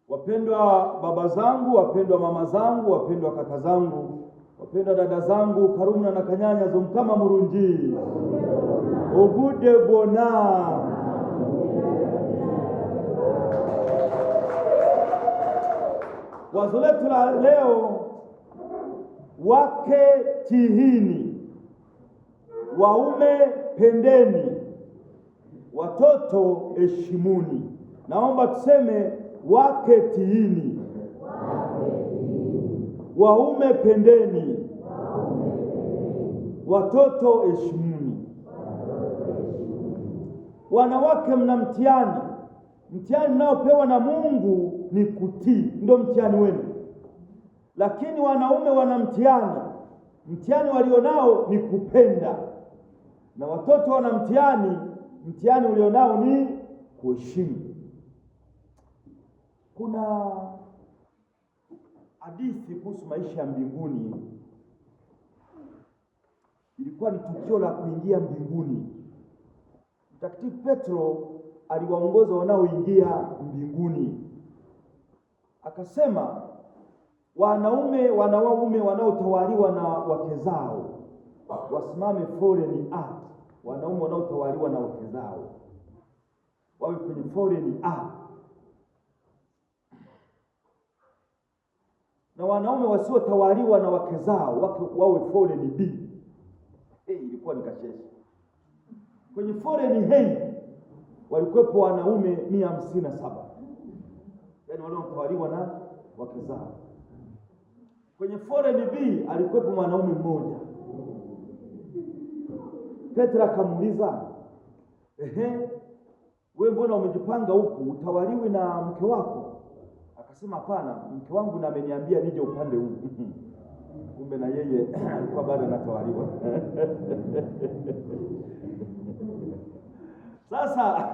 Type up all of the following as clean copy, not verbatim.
Wapendwa baba zangu, wapendwa mama zangu, wapendwa kaka zangu, wapendwa dada zangu, Karumuna na Kanyanya zomkama murungi ogude bona. Wazo letu la leo, wake tihini, waume pendeni, watoto heshimuni. Naomba tuseme wake tihini, waume pendeni, watoto heshimuni. Wanawake mna mtihani. Mtihani unaopewa na Mungu ni kutii, ndio mtihani wenu. Lakini wanaume wana mtihani. Mtihani walionao ni kupenda. Na watoto wana mtihani ulionao ni kuheshimu. Kuna hadithi kuhusu maisha ya mbinguni. Ilikuwa ni tukio la kuingia mbinguni. Mtakatifu Petro aliwaongoza wanaoingia mbinguni. Akasema wanaume wanaotawaliwa na wake zao wasimame foreign art. Wanaume wanaotawaliwa na wake zao wawe kwenye foreign art. Na wanaume wasiotawaliwa na wake zao wawe foreign B. Ilikuwa ni kasheshe. Kwenye foreign A walikuwepo wanaume 157. Yaani wanaotawaliwa na wake zao. Kwenye foreign B alikuwepo mwanaume mmoja. Petro akamuuliza, wewe mbona umejipanga huku utawaliwi na mke wako? Akasema hapana, mke wangu na ameniambia nije upande huu. Kumbe na yeye alikuwa bado anatawaliwa. Sasa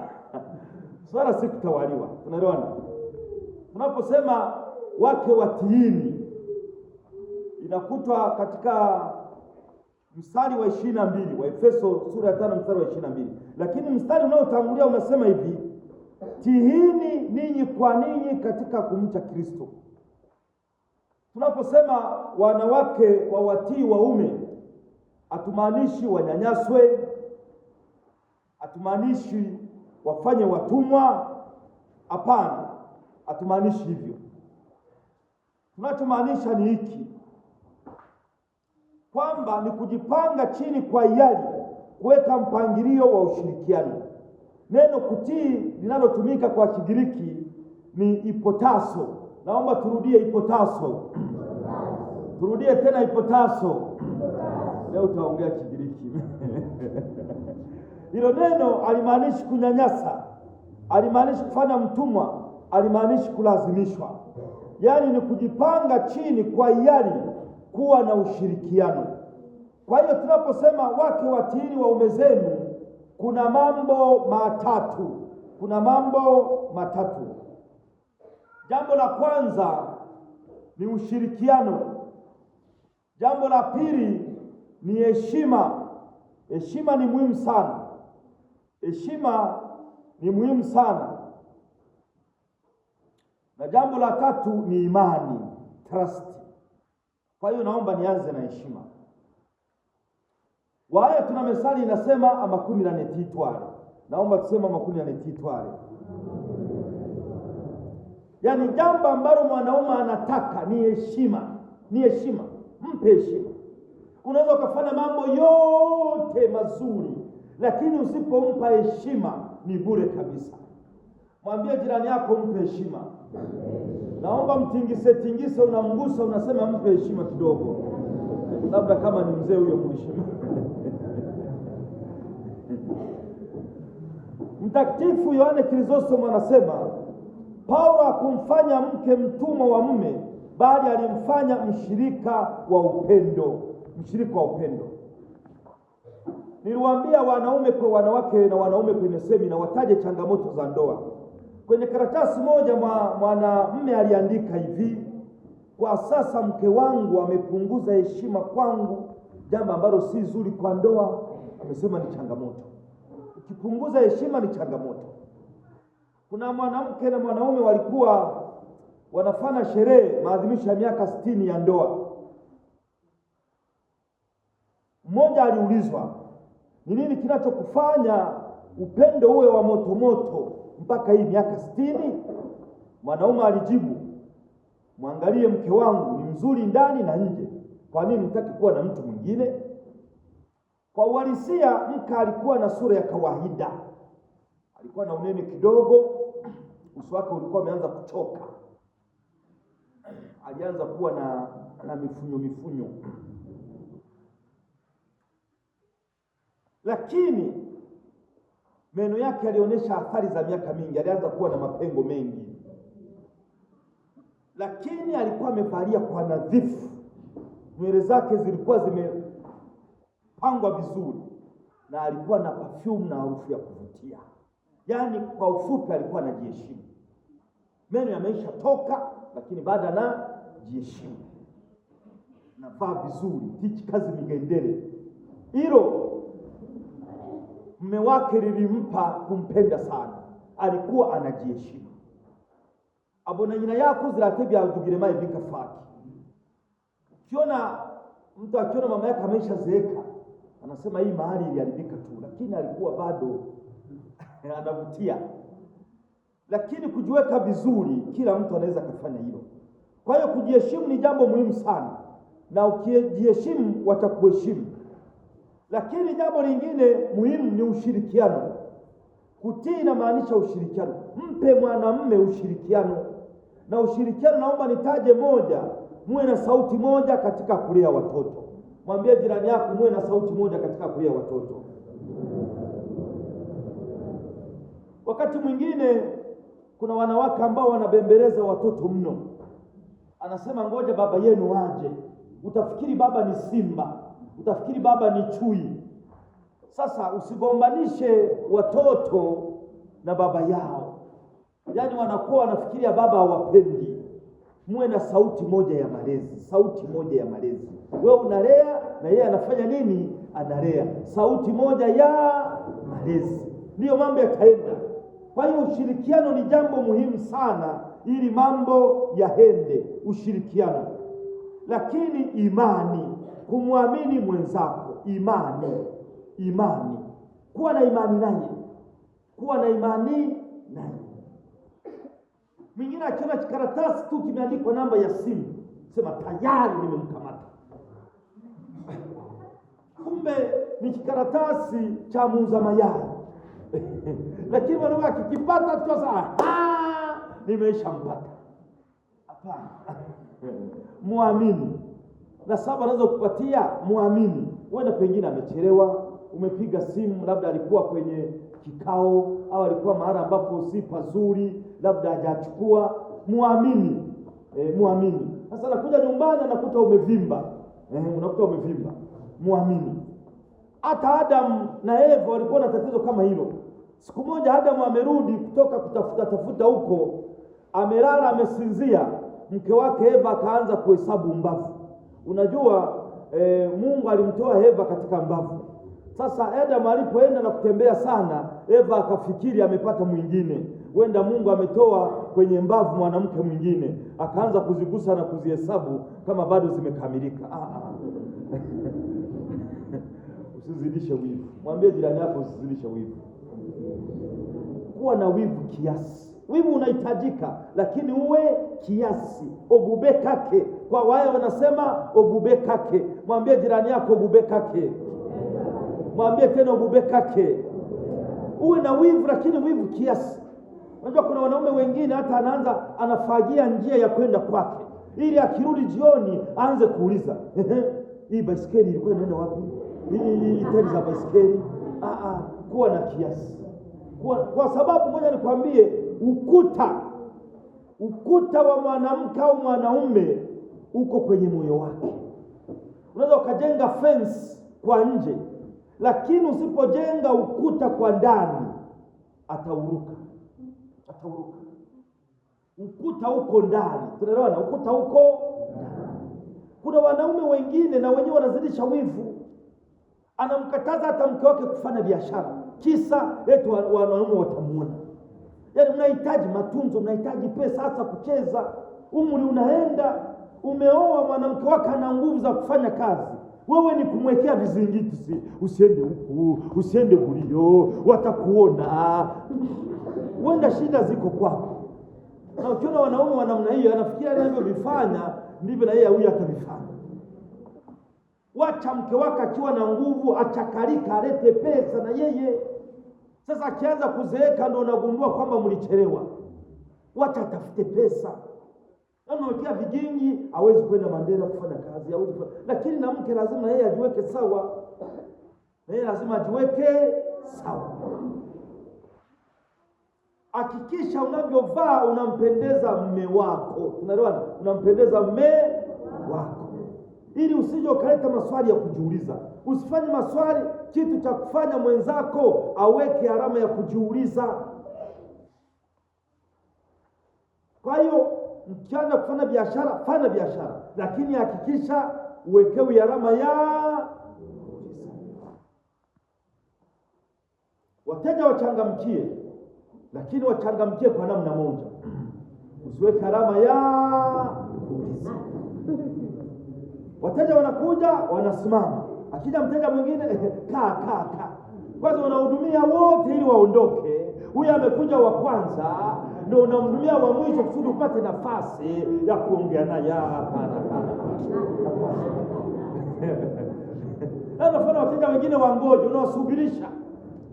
swala si kutawaliwa. Tunaelewana? Tunaposema wake watiini, inakutwa katika mstari wa 22 wa Efeso sura ya 5 mstari wa 22. Lakini mstari unaotangulia unasema hivi: tihini ninyi kwa ninyi katika kumcha Kristo. Tunaposema wanawake wawatii waume, hatumaanishi wanyanyaswe, hatumaanishi wafanye watumwa. Hapana, hatumaanishi hivyo. Tunachomaanisha ni hiki, kwamba ni kujipanga chini kwa hiari, kuweka mpangilio wa ushirikiano. Neno kutii linalotumika kwa Kigiriki ni ipotaso. Naomba turudie ipotaso. Turudie tena ipotaso. Leo utaongea Kigiriki. Hilo neno halimaanishi kunyanyasa, halimaanishi kufanya mtumwa, halimaanishi kulazimishwa. Yaani ni kujipanga chini kwa hiari, kuwa na ushirikiano. Kwa hiyo tunaposema wake watiini waume zenu, kuna mambo matatu. Jambo la kwanza ni ushirikiano. Jambo la pili ni heshima. Heshima ni muhimu sana. Na jambo la tatu ni imani, trust. Kwa hiyo naomba nianze na heshima. Waya tuna methali inasema amakumi na netitware. Naomba tuseme amakumi na netitware. Yaani jambo ambalo mwanaume anataka ni heshima. Mpe heshima. Unaweza ukafanya mambo yote mazuri, lakini usipompa heshima ni bure kabisa. Mwambie jirani yako mpe heshima. Naomba mtingise, unamgusa, unasema mpe heshima kidogo. Labda kama ni mzee huyo mheshima. Mtakatifu Yohane Krizostomo anasema Paulo hakumfanya mke mtumwa wa mume, bali alimfanya mshirika wa upendo. Niliwaambia wanaume kwa wanawake na wanaume kwenye semina wataje changamoto za ndoa. Kwenye karatasi moja mwanamume aliandika hivi: kwa sasa mke wangu amepunguza heshima kwangu, jambo ambalo si zuri kwa ndoa. Amesema ni changamoto. Ukipunguza heshima ni changamoto. Kuna mwanamke na mwanaume walikuwa wanafanya sherehe maadhimisho ya miaka 60 ya ndoa. Mmoja aliulizwa, ni nini kinachokufanya upendo uwe wa moto moto mpaka hii miaka 60? Mwanaume alijibu, mwangalie mke wangu ni mzuri ndani na nje, kwa nini hutaki kuwa na mtu mwingine? Kwa uhalisia mke alikuwa na sura ya kawaida, alikuwa na unene kidogo, uso wake ulikuwa umeanza kuchoka, alianza kuwa na mifunyo, lakini meno yake yalionyesha athari za miaka mingi, alianza kuwa na mapengo mengi, lakini alikuwa amevalia kwa nadhifu, nywele zake zilikuwa zimepangwa vizuri, na alikuwa na perfume na harufu ya kuvutia. Yaani kwa ufupi alikuwa anajiheshimu. Meno yameisha toka, lakini baada na jiheshimu, navaa vizuri, hichi kazi migendele. Hilo mume wake lilimpa kumpenda sana, alikuwa anajiheshimu. Abona nyina yako ziratebya dugirema ibikafaki. Ukiona mtu akiona mama yake ameshazeeka, anasema hii mahali iliharibika tu, lakini alikuwa bado anavutia. Lakini kujiweka vizuri, kila mtu anaweza kufanya hilo. Kwa hiyo kujiheshimu ni jambo muhimu sana, na ukijiheshimu watakuheshimu. Lakini jambo lingine muhimu ni ushirikiano. Kutii inamaanisha ushirikiano. Mpe mwanamume ushirikiano. Na ushirikiano naomba nitaje moja, muwe na sauti moja katika kulea watoto. Mwambie jirani yako muwe na sauti moja katika kulea watoto. Wakati mwingine kuna wanawake ambao wanabembeleza watoto mno. Anasema ngoja baba yenu waje. Utafikiri baba ni simba, utafikiri baba ni chui. Sasa usigombanishe watoto na baba yao. Yaani wanakuwa wanafikiria baba hawapendi. Muwe na sauti moja ya malezi, sauti moja ya malezi. Wewe unalea na yeye anafanya nini? Analea. Sauti moja ya malezi. Ndiyo mambo yataenda. Kwa hiyo ushirikiano ni jambo muhimu sana ili mambo yaende, ushirikiano. Lakini imani, kumwamini mwenzako, imani. Kuwa na imani naye. Kuwa na imani naye. Mwingine akiona kikaratasi tu kimeandikwa namba ya simu, sema tayari nimemkamata. Kumbe ni kikaratasi cha muuza mayai. Lakini mwanaume akikipata tu sasa, nimeshampata. Hapana. Muamini. Na sababu anaweza kukupatia, muamini. Wewe pengine amechelewa, umepiga simu, labda alikuwa kwenye kikao au alikuwa mahali ambapo si pazuri, labda hajachukua. Muamini. Muamini. Sasa anakuja nyumbani anakuta umevimba. Unakuta umevimba. Muamini. Hata Adam na Eva walikuwa na tatizo kama hilo. Siku moja Adam amerudi kutoka kutafuta huko, amelala amesinzia, mke wake Eva akaanza kuhesabu mbavu. Unajua Mungu alimtoa Eva katika mbavu. Sasa Adam alipoenda na kutembea sana, Eva akafikiri amepata mwingine. Wenda Mungu ametoa kwenye mbavu mwanamke mwingine, akaanza kuzigusa na kuzihesabu kama bado zimekamilika. Usizidishe wivu. Mwambie jirani yako usizidishe wivu. Kuwa na wivu kiasi. Wivu unahitajika, lakini uwe kiasi. Ogubekake. Kwa wao wanasema ogubekake. Mwambie jirani yako ogubekake. Mwambie tena ogubekake. Uwe na wivu, lakini wivu kiasi. Unajua kuna wanaume wengine hata anafagia njia ya kwenda kwake, ili akirudi jioni aanze kuuliza, hii baisikeli ilikuwa inaenda wapi? Hii tani za baisikeli. Kuwa na kiasi. Kwa sababu ngoja nikwambie, ukuta wa mwanamke au mwanaume uko kwenye moyo wake. Unaweza ukajenga fence kwa nje, lakini usipojenga ukuta kwa ndani, atauruka. Ukuta uko ndani. Tunaelewana? Ukuta uko ndani. Kuna wanaume wengine na wenyewe wanazidisha wivu. Anamkataza hata mke wake kufanya biashara, kisa eti wanaume watamuona. Yaani mnahitaji matunzo, mnahitaji pesa hata kucheza. umri unaenda, umeoa mwanamke wako ana nguvu za kufanya kazi, wewe ni kumwekea vizingiti, usiende huku, usiende kulio, watakuona. Wenda shida ziko kwako. Na ukiona wanaume wa namna hiyo, anafikiria anavyovifanya ndivyo na yeye huyu atavifanya. Wacha mke wako akiwa na nguvu, achakalika, alete pesa na yeye. Sasa akianza kuzeeka ndio unagundua kwamba mlichelewa. Wacha atafute pesa. Unamwekea vigingi, hawezi kwenda Mandela kufanya kazi, hawezi. Lakini na mke lazima yeye ajiweke sawa. Yeye lazima ajiweke sawa. Hakikisha unavyovaa unampendeza mume wako. Unaelewana? Unampendeza mume wako. Ili usije ukaleta maswali ya kujiuliza. Usifanye maswali, kitu cha kufanya mwenzako aweke alama ya kujiuliza. Kwa hiyo mkianza kufanya biashara, fanya biashara, lakini hakikisha uwekewe alama ya wateja wachangamkie, lakini wachangamkie kwa namna moja. Usiweke alama ya kuuliza. Wateja wanakuja, wanasimama. Akija mteja mwingine, kaa. Kwanza unahudumia wote ili waondoke. Huyu amekuja wa kwanza, ndio unamhudumia wa mwisho kusudi upate nafasi ya kuongea naye. Hapana. Unafanya wateja wengine wangoje, unawasubirisha.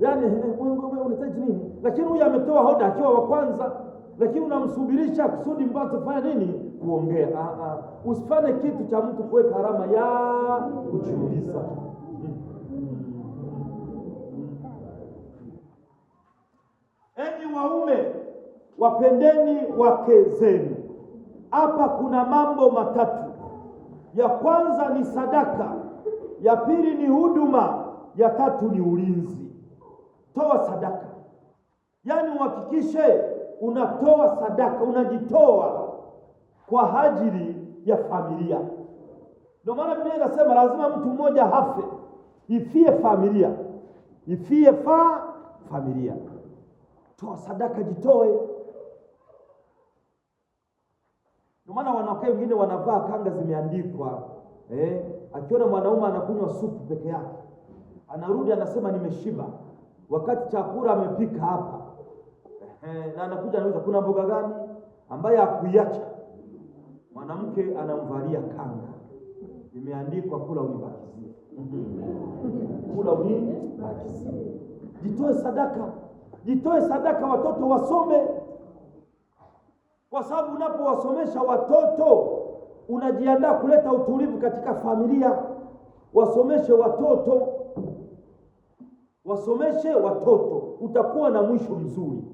Yaani wewe unahitaji nini? Lakini huyu ametoa hoda akiwa wa kwanza, lakini unamsubirisha kusudi mpate kufanya nini? Kuongea. Usifanye kitu cha mtu kuweka alama ya kujiuliza. Enyi waume, wapendeni wake zenu. Hapa kuna mambo matatu. Ya kwanza ni sadaka, ya pili ni huduma, ya tatu ni ulinzi. Toa sadaka. Yaani uhakikishe unatoa sadaka, unajitoa kwa ajili ya familia. Ndio maana Biblia inasema lazima mtu mmoja hafe, ifie familia. Ifie familia. Toa sadaka, jitoe. Ndio maana wanawake wengine wanavaa kanga zimeandikwa, akiona mwanaume anakunywa supu peke yake, anarudi anasema nimeshiba, wakati chakula amepika hapa. Na anakuja anauliza kuna mboga gani, ambaye hakuiacha. Mwanamke anamvalia kanga imeandikwa kula unibakizie. Kula unibakizie. Jitoe sadaka. Jitoe sadaka, watoto wasome. Kwa sababu unapowasomesha watoto unajiandaa kuleta utulivu katika familia. Wasomeshe watoto. Wasomeshe watoto, utakuwa na mwisho mzuri.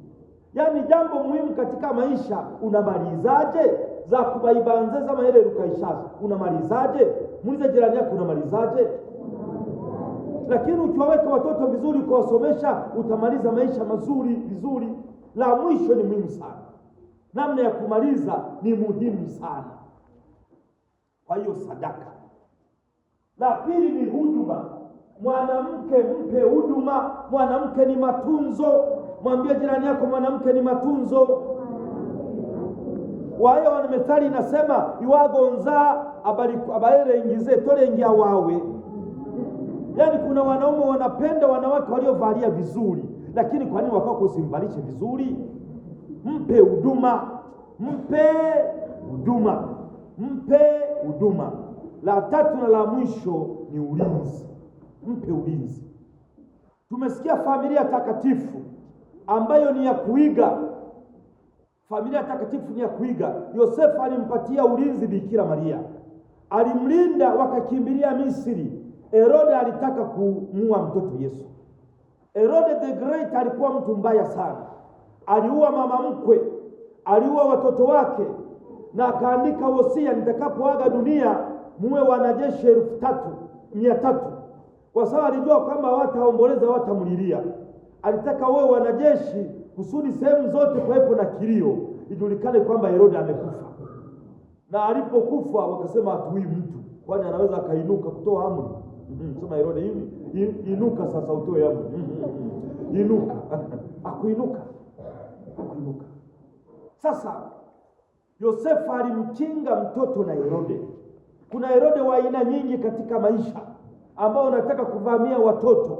Yaani jambo muhimu katika maisha, unamalizaje? Za kubaibanzeza maele rukaishaza, unamalizaje? Muulize jirani yako, unamalizaje? Lakini ukiwaweka watoto vizuri, kuwasomesha, utamaliza maisha mazuri vizuri. La mwisho ni muhimu sana. Namna ya kumaliza ni muhimu sana. Kwa hiyo sadaka. La pili ni huduma. Mwanamke mpe huduma. Mwanamke ni matunzo. Mwambie jirani yako mwanamke ni matunzo. Wayo wana methali inasema iwagonza abalere ingize tole ingia wawe. Yaani kuna wanaume wanapenda wanawake waliovalia vizuri, lakini kwa nini wakako usimvalishe vizuri? Mpe huduma. Mpe huduma. Mpe huduma. La tatu na la mwisho ni ulinzi. Mpe ulinzi. Tumesikia familia takatifu ambayo ni ya kuiga. Familia takatifu ni ya kuiga. Yosefu alimpatia ulinzi Bikira Maria. Alimlinda wakakimbilia Misri. Herode alitaka kumuua mtoto Yesu. Herode the Great alikuwa mtu mbaya sana. Aliua mama mkwe, aliua watoto wake, na akaandika wosia, nitakapoaga dunia muwe wanajeshi 300. Kwa sababu alijua kwamba wataomboleza, watamlilia. Alitaka wewe wanajeshi kusudi sehemu zote kuwepo na kilio, ijulikane kwamba Herode amekufa. Na alipokufa wakasema hatui mtu, kwani anaweza akainuka kutoa amri. Sema Herode, inuka sasa utoe amri. Inuka. Akuinuka. Sasa Yosefu alimkinga mtoto na Herode. Kuna Herode wa aina nyingi katika maisha ambao unataka kuvamia watoto,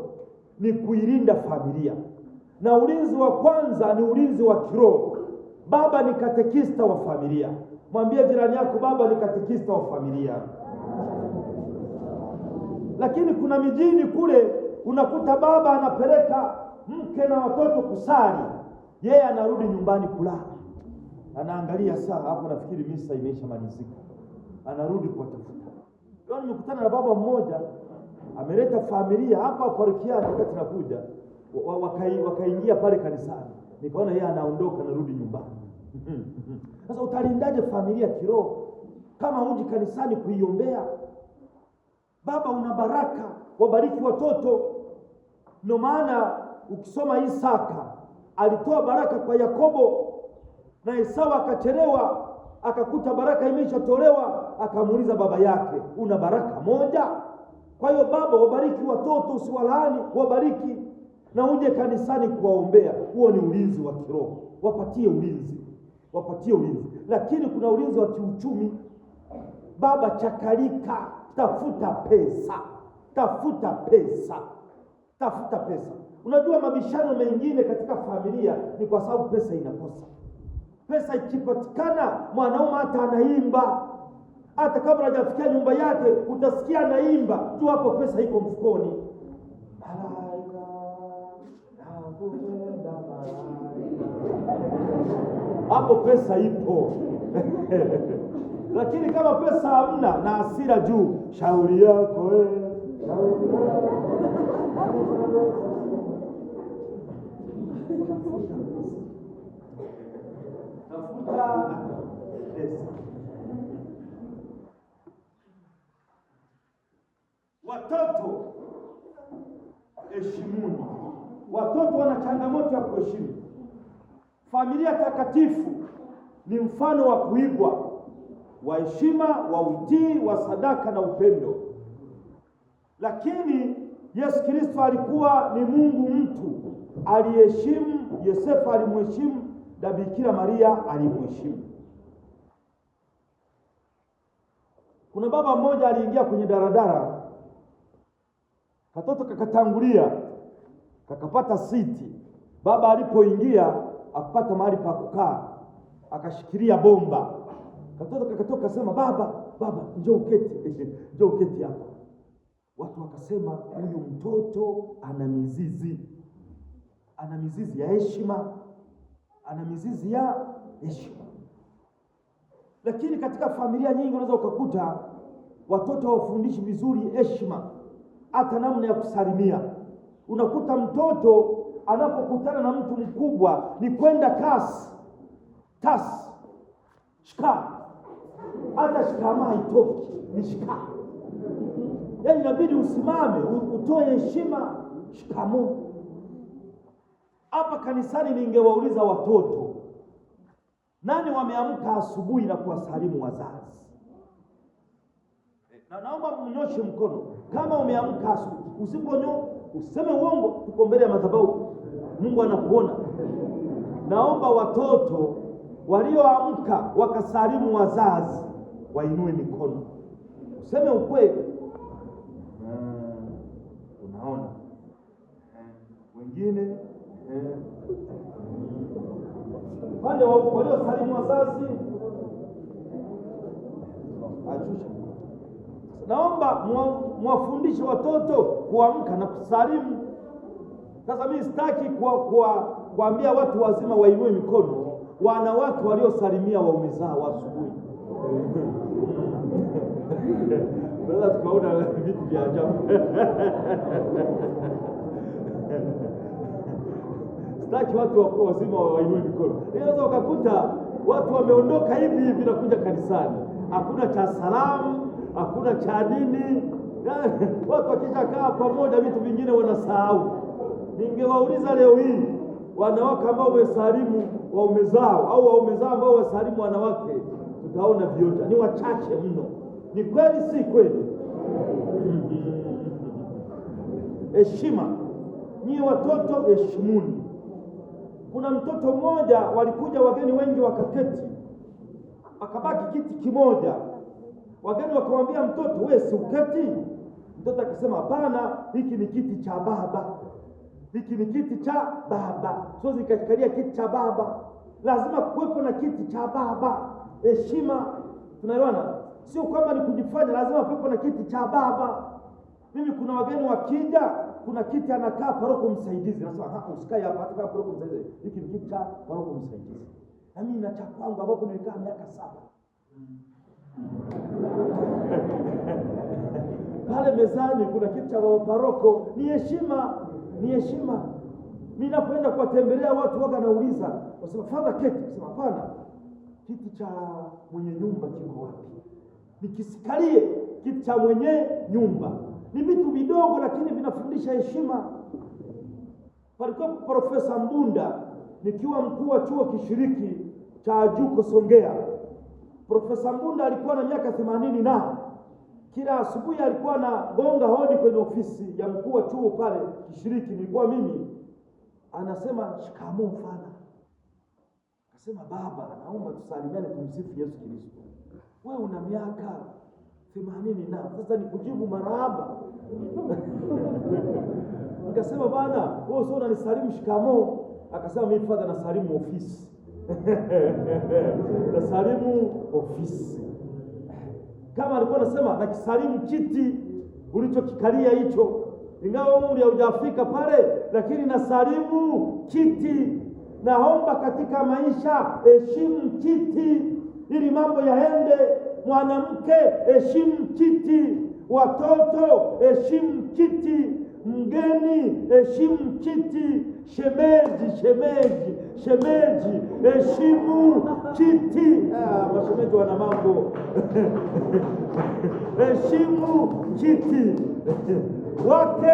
ni kuilinda familia. Na ulinzi wa kwanza ni ulinzi wa kiroho. Baba ni katekista wa familia. Mwambie jirani yako, baba ni katekista wa familia. Lakini kuna mijini kule unakuta baba anapeleka mke na watoto kusali, yeye anarudi nyumbani kulala, anaangalia saa, hapo nafikiri misa imeisha malizika, anarudi kuwatafuta. Leo nimekutana na baba mmoja ameleta familia hapa parokiani, wakati nakuja wakaingia pale kanisani, nikaona yeye anaondoka narudi nyumbani. Sasa utalindaje familia kiroho kama huji kanisani kuiombea? Baba una baraka, wabariki watoto. Ndio maana ukisoma Isaka alitoa baraka kwa Yakobo, na Esau akachelewa, akakuta baraka imeshatolewa, akamuuliza baba yake, una baraka moja? Kwa hiyo baba, wabariki watoto, usiwalaani, wabariki na uje kanisani kuwaombea. Huo ni ulinzi wa kiroho. Wapatie ulinzi, wapatie ulinzi. Lakini kuna ulinzi wa kiuchumi. Baba chakalika, tafuta pesa, tafuta pesa, tafuta pesa. Unajua mabishano mengine katika familia ni kwa sababu pesa inakosa. Pesa ikipatikana, mwanaume hata anaimba, hata kabla hajafikia nyumba yake utasikia anaimba tu, hapo pesa iko mfukoni. Hapo pesa ipo. Lakini kama pesa hamna na hasira juu, shauri yako shauri yako. Tafuta pesa. Watoto heshimuni. Watoto wana changamoto ya kuheshimu. Familia takatifu ni mfano wa kuigwa, wa heshima, wa utii, wa sadaka na upendo. Lakini Yesu Kristo alikuwa ni Mungu mtu, aliheshimu. Yosefu alimheshimu, na Bikira Maria alimheshimu. Kuna baba mmoja aliingia kwenye daradara, katoto kakatangulia, kakapata siti. Baba alipoingia akapata mahali pa kukaa, akashikilia bomba. Katoto kakatoka kasema, baba njoo uketi, njoo uketi hapa. Watu wakasema, huyu mtoto ana mizizi, ana mizizi ya heshima, ana mizizi ya heshima. Lakini katika familia nyingi unaweza ukakuta watoto hawafundishi vizuri heshima, hata namna ya kusalimia. Unakuta mtoto anapokutana na mtu mkubwa ni kwenda kasi, shika, hata shikama haitoki, ni shika. Yaani inabidi usimame, utoe heshima, shikamo. Hapa kanisani ningewauliza watoto, nani wameamka asubuhi na kuwasalimu wazazi? Na naomba mnyoshe mkono kama umeamka asubuhi. Useme uongo, tuko mbele ya madhabahu, Mungu anakuona. Naomba watoto walioamka wakasalimu wazazi wainue mikono. Useme ukweli. Unaona wengine wale waliosalimu wazazi achusha. Naomba mwafundishe watoto kuamka na kusalimu. Sasa mimi sitaki kuambia watu wazima wainue mikono, wanawake waliosalimia waume zao asubuhi. Sasa tukaona vitu vya ajabu. Sitaki watu wazima wainue mikono. Unaweza ukakuta watu wameondoka hivi na kuja kanisani, hakuna cha salamu, hakuna cha nini. Watu wakishakaa pamoja vitu vingine wanasahau. Ningewauliza leo hii, wanawake ambao wamesalimu waume zao au waume zao ambao wamesalimu wanawake, tutaona vioja ni wachache mno. Ni kweli si kweli? Heshima. Nyie watoto heshimuni. Kuna mtoto mmoja, walikuja wageni wengi wakaketi. akabaki kiti kimoja. Wageni wakamwambia mtoto, wewe si uketi? Mtoto akasema hapana, hiki ni kiti cha baba, hiki ni kiti cha baba, sio zikakalia kiti cha baba. Lazima kuwepo na kiti cha baba, heshima. Tunaelewana? Sio kwamba ni kujifanya, lazima kuwepo na kiti cha baba. Mimi kuna wageni wakija, kuna kiti anakaa paroko msaidizi, nasema usikae hapa, hata kama paroko msaidizi, hiki ni kiti cha paroko msaidizi. Na mimi na cha kwangu ambapo nilikaa miaka 7 pale mezani kuna kiti cha paroko. Ni heshima, ni heshima. Mimi napoenda kuwatembelea watu waga nauliza, wasema father keti, nasema hapana, kiti cha mwenye nyumba kiko wapi? Nikisikalie kiti cha mwenye nyumba. Ni vitu vidogo lakini vinafundisha heshima. Palikuwa Profesa Mbunda, nikiwa mkuu wa chuo kishiriki cha Ajuko Songea. Profesa Mbunda alikuwa na miaka 80 na kila asubuhi alikuwa na gonga hodi kwenye ofisi ya mkuu wa chuo pale kishiriki, nilikuwa mimi. Anasema shikamoo mfana. Akasema baba, naomba tusalimiane tumsifu Yesu Kristo. Wewe una miaka 80 na sasa nikujibu marahaba. Nikasema bwana, wewe sio unanisalimu shikamoo? Akasema mimi father nasalimu ofisi. Nasalimu ofisi. Kama alikuwa anasema nakisalimu kiti ulichokikalia hicho, ingawa umri haujafika pale, lakini nasalimu kiti. Naomba katika maisha heshimu kiti ili mambo yaende. Mwanamke heshimu kiti, watoto heshimu kiti, mgeni heshimu kiti, shemeji heshimu kiti. Mashemeji wana mambo. Heshimu kiti. Wake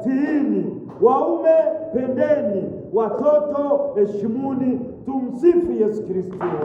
tiini, waume pendeni, watoto heshimuni. Tumsifu Yesu Kristo.